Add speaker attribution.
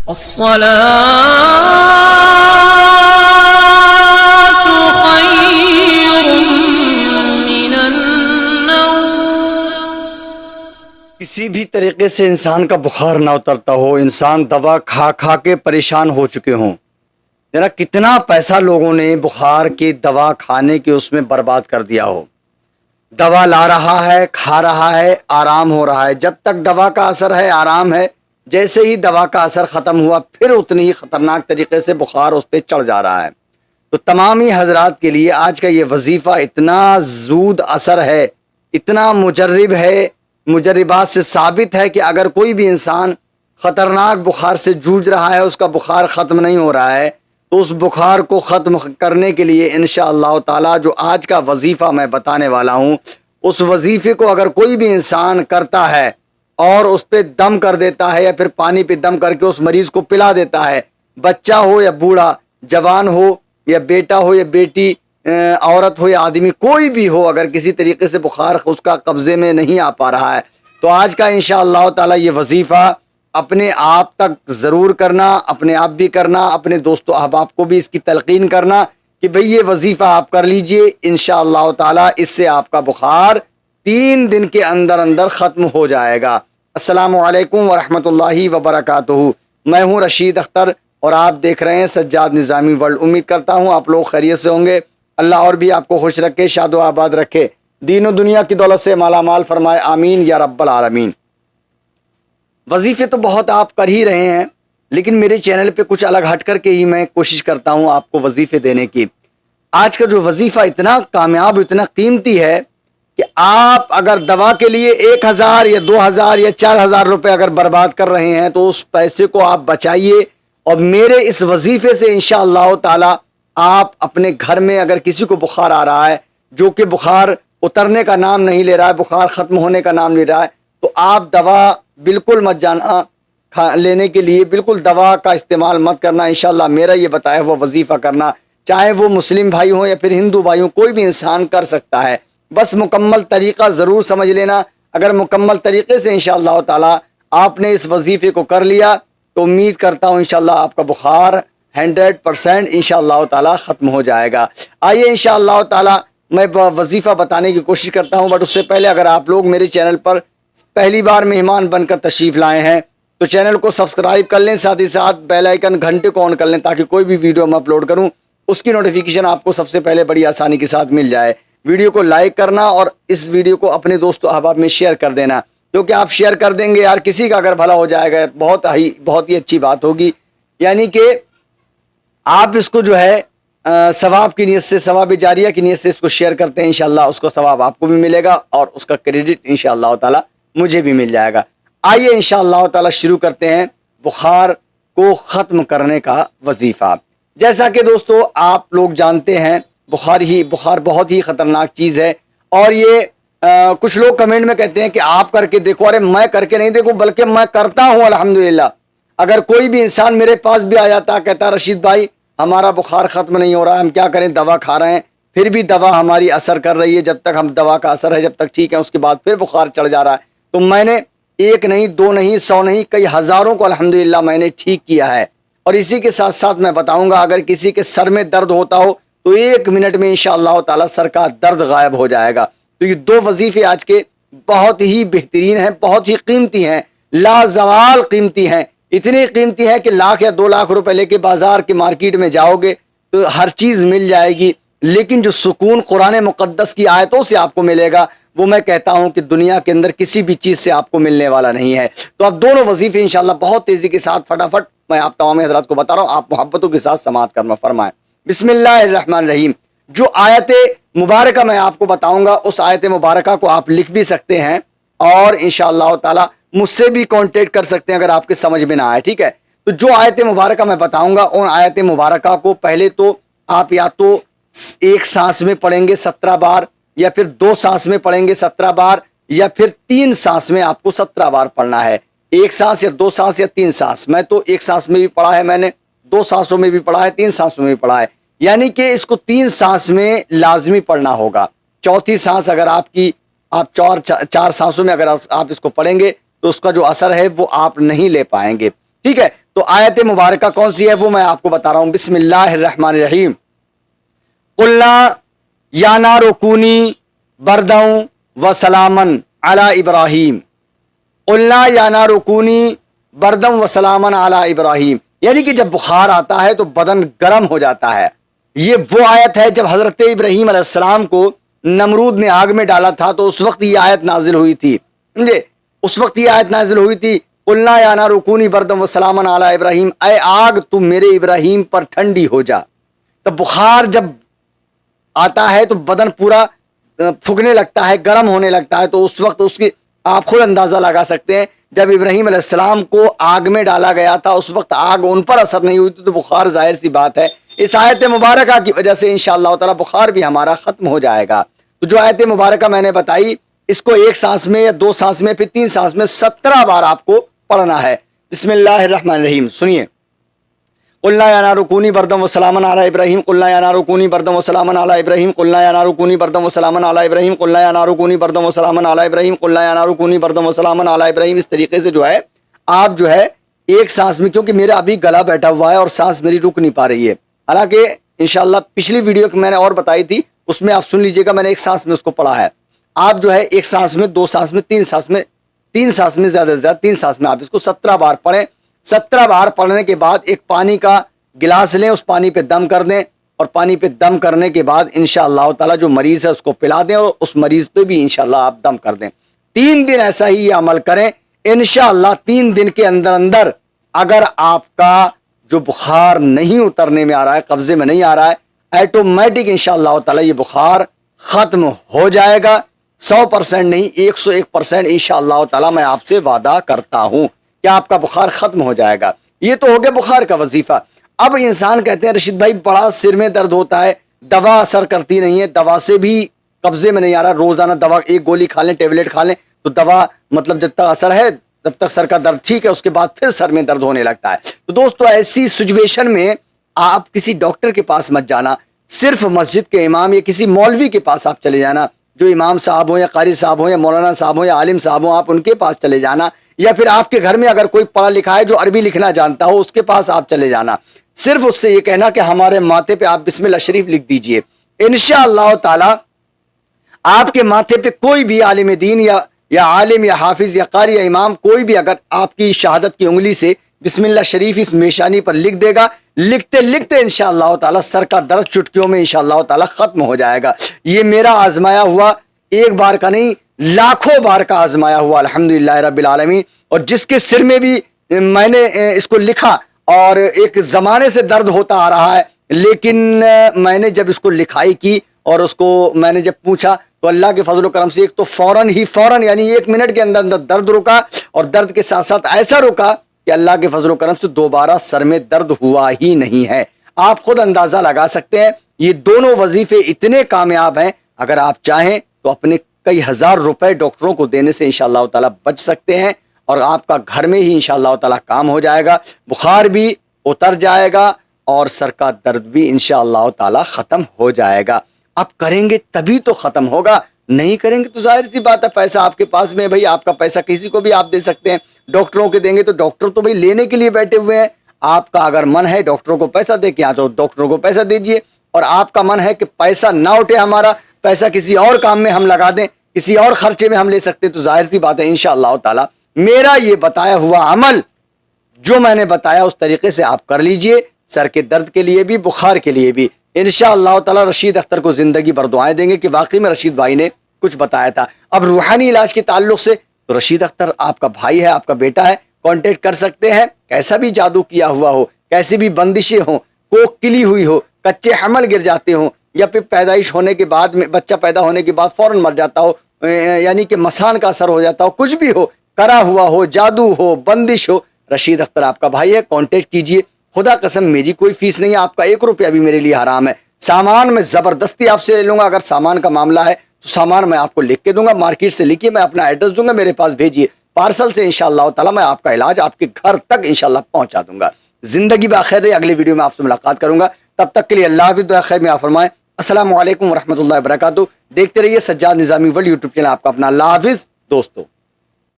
Speaker 1: الصلاة خير من النوم۔
Speaker 2: کسی بھی طریقے سے انسان کا بخار نہ اترتا ہو، انسان دوا کھا کھا کے پریشان ہو چکے ہوں، ذرا کتنا پیسہ لوگوں نے بخار کی دوا کھانے کے اس میں برباد کر دیا ہو۔ دوا لا رہا ہے، کھا رہا ہے، آرام ہو رہا ہے، جب تک دوا کا اثر ہے آرام ہے، جیسے ہی دوا کا اثر ختم ہوا پھر اتنی ہی خطرناک طریقے سے بخار اس پہ چڑھ جا رہا ہے۔ تو تمام ہی حضرات کے لیے آج کا یہ وظیفہ اتنا زود اثر ہے، اتنا مجرب ہے، مجربات سے ثابت ہے کہ اگر کوئی بھی انسان خطرناک بخار سے جوجھ رہا ہے، اس کا بخار ختم نہیں ہو رہا ہے، تو اس بخار کو ختم کرنے کے لیے انشاءاللہ تعالی جو آج کا وظیفہ میں بتانے والا ہوں، اس وظیفے کو اگر کوئی بھی انسان کرتا ہے اور اس پہ دم کر دیتا ہے یا پھر پانی پہ دم کر کے اس مریض کو پلا دیتا ہے، بچہ ہو یا بوڑھا، جوان ہو یا بیٹا ہو یا بیٹی، عورت ہو یا آدمی، کوئی بھی ہو، اگر کسی طریقے سے بخار اس کا قبضے میں نہیں آ پا رہا ہے، تو آج کا انشاءاللہ تعالی یہ وظیفہ اپنے آپ تک ضرور کرنا، اپنے آپ بھی کرنا، اپنے دوست و احباب کو بھی اس کی تلقین کرنا کہ بھئی یہ وظیفہ آپ کر لیجئے، انشاءاللہ تعالی اس سے آپ کا بخار 3 دن کے اندر اندر ختم ہو جائے گا۔ السلام علیکم ورحمۃ اللہ وبرکاتہ۔ میں ہوں رشید اختر اور آپ دیکھ رہے ہیں سجاد نظامی ورلڈ۔ امید کرتا ہوں آپ لوگ خیریت سے ہوں گے۔ اللہ اور بھی آپ کو خوش رکھے، شاد و آباد رکھے، دین و دنیا کی دولت سے مالا مال فرمائے، آمین یا رب العالمین۔ وظیفے تو بہت آپ کر ہی رہے ہیں، لیکن میرے چینل پہ کچھ الگ ہٹ کر کے ہی میں کوشش کرتا ہوں آپ کو وظیفے دینے کی۔ آج کا جو وظیفہ اتنا کامیاب، اتنا قیمتی ہے کہ آپ اگر دوا کے لیے 1000 یا 2000 یا 4000 روپے اگر برباد کر رہے ہیں تو اس پیسے کو آپ بچائیے، اور میرے اس وظیفے سے انشاءاللہ تعالی آپ اپنے گھر میں اگر کسی کو بخار آ رہا ہے، جو کہ بخار اترنے کا نام نہیں لے رہا ہے، بخار ختم ہونے کا نام لے رہا ہے، تو آپ دوا بالکل مت جانا لینے کے لیے، بالکل دوا کا استعمال مت کرنا، انشاءاللہ میرا یہ بتایا ہوا وظیفہ کرنا، چاہے وہ مسلم بھائی ہوں یا پھر ہندو بھائی ہوں، کوئی بھی انسان کر سکتا ہے، بس مکمل طریقہ ضرور سمجھ لینا۔ اگر مکمل طریقے سے انشاءاللہ تعالی آپ نے اس وظیفے کو کر لیا تو امید کرتا ہوں انشاءاللہ آپ کا بخار 100% انشاءاللہ تعالی ختم ہو جائے گا۔ آئیے انشاءاللہ تعالی میں وظیفہ بتانے کی کوشش کرتا ہوں، بٹ اس سے پہلے اگر آپ لوگ میرے چینل پر پہلی بار مہمان بن کر تشریف لائے ہیں تو چینل کو سبسکرائب کر لیں، ساتھ ہی ساتھ بیل آئیکن گھنٹے کو آن کر لیں تاکہ کوئی بھی ویڈیو میں اپلوڈ کروں اس کی نوٹیفیکیشن آپ کو سب سے پہلے بڑی آسانی کے ساتھ مل جائے۔ ویڈیو کو لائک کرنا اور اس ویڈیو کو اپنے دوست و احباب میں شیئر کر دینا، کیونکہ آپ شیئر کر دیں گے یار، کسی کا اگر بھلا ہو جائے گا بہت ہی اچھی بات ہوگی، یعنی کہ آپ اس کو جو ہے ثواب کی نیت سے، ثواب جاریہ کی نیت سے اس کو شیئر کرتے ہیں، انشاءاللہ اس کو ثواب آپ کو بھی ملے گا اور اس کا کریڈٹ انشاءاللہ تعالی مجھے بھی مل جائے گا۔ آئیے انشاءاللہ تعالی شروع کرتے ہیں بخار کو ختم کرنے کا وظیفہ۔ جیسا کہ دوستو آپ لوگ جانتے ہیں بخار بہت ہی خطرناک چیز ہے، اور یہ کچھ لوگ کمنٹ میں کہتے ہیں کہ آپ کر کے دیکھو، ارے میں کر کے نہیں دیکھوں بلکہ میں کرتا ہوں الحمدللہ۔ اگر کوئی بھی انسان میرے پاس بھی آ جاتا کہتا رشید بھائی ہمارا بخار ختم نہیں ہو رہا ہے، ہم کیا کریں، دوا کھا رہے ہیں پھر بھی دوا ہماری اثر کر رہی ہے، جب تک ہم دوا کا اثر ہے جب تک ٹھیک ہے، اس کے بعد پھر بخار چڑھ جا رہا ہے، تو میں نے 1 نہیں 2 نہیں 100 نہیں کئی ہزاروں کو الحمدللہ میں نے ٹھیک کیا ہے۔ اور اسی کے ساتھ ساتھ میں بتاؤں گا اگر کسی کے سر میں درد ہوتا ہو تو 1 منٹ میں انشاءاللہ تعالی سر کا درد غائب ہو جائے گا۔ تو یہ 2 وظیفے آج کے بہت ہی بہترین ہیں، بہت ہی قیمتی ہیں، لازوال قیمتی ہیں، اتنی قیمتی ہے کہ 1,00,000 یا 2,00,000 روپے لے کے بازار کے مارکیٹ میں جاؤ گے تو ہر چیز مل جائے گی، لیکن جو سکون قرآن مقدس کی آیتوں سے آپ کو ملے گا وہ میں کہتا ہوں کہ دنیا کے اندر کسی بھی چیز سے آپ کو ملنے والا نہیں ہے۔ تو اب دونوں وظیفے انشاءاللہ بہت تیزی کے ساتھ فٹافٹ میں آپ تمام حضرات کو بتا رہا ہوں، آپ محبتوں کے ساتھ سماعت کرنا فرمائیں۔ بسم اللہ الرحمن الرحیم۔ جو آیت مبارکہ میں آپ کو بتاؤں گا اس آیت مبارکہ کو آپ لکھ بھی سکتے ہیں اور انشاءاللہ تعالی مجھ سے بھی کانٹیکٹ کر سکتے ہیں اگر آپ کے سمجھ میں نہ آئے، ٹھیک ہے۔ تو جو آیت مبارکہ میں بتاؤں گا ان آیت مبارکہ کو پہلے تو آپ یا تو 1 سانس میں پڑھیں گے 17 بار، یا پھر 2 سانس میں پڑھیں گے 17 بار، یا پھر 3 سانس میں آپ کو 17 بار پڑھنا ہے۔ 1 سانس یا 2 سانس یا 3 سانس، میں تو 1 سانس میں بھی پڑھا ہے، میں نے 2 سانسوں میں بھی پڑھا ہے، 3 سانسوں میں بھی پڑھا ہے، یعنی کہ اس کو 3 سانس میں لازمی پڑھنا ہوگا۔ چوتھی سانس اگر آپ 4 سانسوں میں اگر آپ اس کو پڑھیں گے تو اس کا جو اثر ہے وہ آپ نہیں لے پائیں گے۔ ٹھیک ہے, تو آیت مبارکہ کون سی ہے وہ میں آپ کو بتا رہا ہوں. بسم اللہ الرحمن الرحیم. قلنا یا نار کونی برداً و سلامن علی ابراہیم. قلنا یا نار کونی برداً و سلامن علی ابراہیم, یعنی کہ جب بخار آتا ہے تو بدن گرم ہو جاتا ہے. یہ وہ آیت ہے جب حضرت ابراہیم علیہ السلام کو نمرود نے آگ میں ڈالا تھا تو اس وقت یہ آیت نازل ہوئی تھی. سمجھے, اس وقت یہ آیت نازل ہوئی تھی. قلنا یا نار کونی برداً و سلامن علی ابراہیم, اے آگ تم میرے ابراہیم پر ٹھنڈی ہو جا. تو بخار جب آتا ہے تو بدن پورا پھکنے لگتا ہے, گرم ہونے لگتا ہے, تو اس وقت اس کی آپ خود اندازہ لگا سکتے ہیں. جب ابراہیم علیہ السلام کو آگ میں ڈالا گیا تھا اس وقت آگ ان پر اثر نہیں ہوئی تھی, تو بخار ظاہر سی بات ہے اس آیت مبارکہ کی وجہ سے انشاءاللہ تعالی بخار بھی ہمارا ختم ہو جائے گا. تو جو آیت مبارکہ میں نے بتائی اس کو ایک سانس میں یا دو سانس میں پھر تین سانس میں 17 بار آپ کو پڑھنا ہے. بسم اللہ الرحمن الرحیم. سنیے. قلنا یا نار کونی برداً و سلامن علی ابراہیم. قلنا یا نار کونی برداً و سلامن علی ابراہیم. قلنا یا نار کونی برداً و سلامن علی ابراہیم. قلنا یا نار کونی برداً و سلامن علی ابراہیم. قلنا یا نار کونی برداً و سلامن علی ابراہیم. اس طریقے سے جو ہے آپ جو ہے ایک سانس میں, کیونکہ میرا ابھی گلا بیٹھا ہوا ہے اور سانس میری رک نہیں پا رہی ہے, حالانکہ انشاءاللہ پچھلی ویڈیو میں نے اور بتائی تھی اس میں آپ سن لیجئے گا, میں نے ایک سانس میں اس کو پڑھا ہے. آپ جو ہے ایک سانس میں, دو سانس میں, تین سانس میں زیادہ سے زیادہ 3 سانس میں آپ اس کو 17 بار پڑھیں. 17 بار پڑھنے کے بعد ایک پانی کا گلاس لیں, اس پانی پہ دم کر دیں, اور پانی پہ دم کرنے کے بعد انشاءاللہ تعالی جو مریض ہے اس کو پلا دیں, اور اس مریض پہ بھی انشاءاللہ آپ دم کر دیں. 3 دن ایسا ہی یہ عمل کریں. انشاءاللہ 3 دن کے اندر اگر آپ کا جو بخار نہیں اترنے میں آ رہا ہے, قبضے میں نہیں آ رہا ہے, ایٹومیٹک انشاءاللہ تعالی یہ بخار ختم ہو جائے گا. 100% نہیں 101% انشاءاللہ تعالی میں آپ سے وعدہ کرتا ہوں کہ آپ کا بخار ختم ہو جائے گا. یہ تو ہو گیا بخار کا وظیفہ. اب انسان کہتے ہیں رشید بھائی بڑا سر میں درد ہوتا ہے, دوا اثر کرتی نہیں ہے, دوا سے بھی قبضے میں نہیں آ رہا, روزانہ دوا ایک گولی کھا لیں, ٹیبلٹ کھا لیں تو دوا مطلب جب تک اثر ہے تب تک سر کا درد ٹھیک ہے, اس کے بعد پھر سر میں درد ہونے لگتا ہے. تو دوستو ایسی سچویشن میں آپ کسی ڈاکٹر کے پاس مت جانا, صرف مسجد کے امام یا کسی مولوی کے پاس آپ چلے جانا, جو امام صاحب ہوں یا قاری صاحب ہوں یا مولانا صاحب ہوں یا عالم صاحب ہوں, آپ ان کے پاس چلے جانا, یا پھر آپ کے گھر میں اگر کوئی پڑھا لکھا ہے جو عربی لکھنا جانتا ہو اس کے پاس آپ چلے جانا. صرف اس سے یہ کہنا کہ ہمارے ماتھے پہ آپ بسم اللہ شریف لکھ دیجئے. انشاءاللہ تعالی آپ کے ماتھے پہ کوئی بھی عالم دین یا عالم یا حافظ یا قاری یا امام کوئی بھی اگر آپ کی شہادت کی انگلی سے بسم اللہ شریف اس میشانی پر لکھ دے گا, لکھتے لکھتے انشاءاللہ تعالی سر کا درد چٹکیوں میں انشاءاللہ تعالی ختم ہو جائے گا. یہ میرا آزمایا ہوا ایک بار کا نہیں لاکھوں بار کا آزمایا ہوا الحمدللہ رب العالمین. اور جس کے سر میں بھی میں نے اس کو لکھا اور ایک زمانے سے درد ہوتا آ رہا ہے, لیکن میں نے جب اس کو لکھائی کی اور اس کو میں نے جب پوچھا تو اللہ کے فضل و کرم سے ایک تو فوراً یعنی 1 منٹ کے اندر درد رکا, اور درد کے ساتھ ساتھ ایسا رکا کہ اللہ کے فضل و کرم سے دوبارہ سر میں درد ہوا ہی نہیں ہے. آپ خود اندازہ لگا سکتے ہیں یہ دونوں وظیفے اتنے کامیاب ہیں, اگر آپ چاہیں تو اپنے کئی ہزار روپے ڈاکٹروں کو دینے سے انشاءاللہ تعالی بچ سکتے ہیں, اور آپ کا گھر میں ہی انشاءاللہ تعالی کام ہو جائے گا, بخار بھی اتر جائے گا اور سر کا درد بھی انشاءاللہ تعالی ختم ہو جائے گا. آپ کریں گے تبھی تو ختم ہوگا, نہیں کریں گے تو ظاہر سی بات ہے پیسہ آپ کے پاس میں, بھائی آپ کا پیسہ کسی کو بھی آپ دے سکتے ہیں, ڈاکٹروں کے دیں گے تو ڈاکٹر تو بھائی لینے کے لیے بیٹھے ہوئے ہیں. آپ کا اگر من ہے ڈاکٹروں کو پیسہ دے کے تو ڈاکٹروں کو پیسہ دیجئے, اور آپ کا من ہے کہ پیسہ نہ اٹھے ہمارا, پیسہ کسی اور کام میں ہم لگا دیں, کسی اور خرچے میں ہم لے سکتے, تو ظاہر سی بات ہے انشاءاللہ تعالی میرا یہ بتایا ہوا عمل جو میں نے بتایا اس طریقے سے آپ کر لیجئے, سر کے درد کے لیے بھی بخار کے لیے بھی. انشاءاللہ تعالی رشید اختر کو زندگی بھر دعائیں دیں گے کہ واقعی میں رشید بھائی نے کچھ بتایا تھا. اب روحانی علاج کے تعلق سے تو رشید اختر آپ کا بھائی ہے, آپ کا بیٹا ہے, کانٹیکٹ کر سکتے ہیں. کیسا بھی جادو کیا ہوا ہو, کیسی بھی بندشیں ہوں, کوک کلی ہوئی ہو, کچے حمل گر جاتے ہوں, یا پھر پیدائش ہونے کے بعد میں بچہ پیدا ہونے کے بعد فوراً مر جاتا ہو, یعنی کہ مسان کا اثر ہو جاتا ہو, کچھ بھی ہو, کرا ہوا ہو, جادو ہو, بندش ہو, رشید اختر آپ کا بھائی ہے, کانٹیکٹ کیجئے. خدا قسم میری کوئی فیس نہیں ہے, آپ کا 1 روپیہ بھی میرے لیے حرام ہے. سامان میں زبردستی آپ سے لے لوں گا, اگر سامان کا معاملہ ہے تو سامان میں آپ کو لکھ کے دوں گا, مارکیٹ سے لکھیے, میں اپنا ایڈریس دوں گا, میرے پاس بھیجیے, پارسل سے انشاءاللہ تعالی میں آپ کا علاج آپ کے گھر تک انشاءاللہ پہنچا دوں گا. زندگی بخیر رہے, اگلی ویڈیو میں آپ سے ملاقات کروں گا, تب تک کے لیے اللہ حافظ, دعا خیر میں آپ فرمائیں. السلام علیکم ورحمۃ اللہ وبرکاتہ. دیکھتے رہیے سجاد نظامی ورلڈ یوٹیوب چینل آپ کا اپنا. اللہ حافظ دوستو.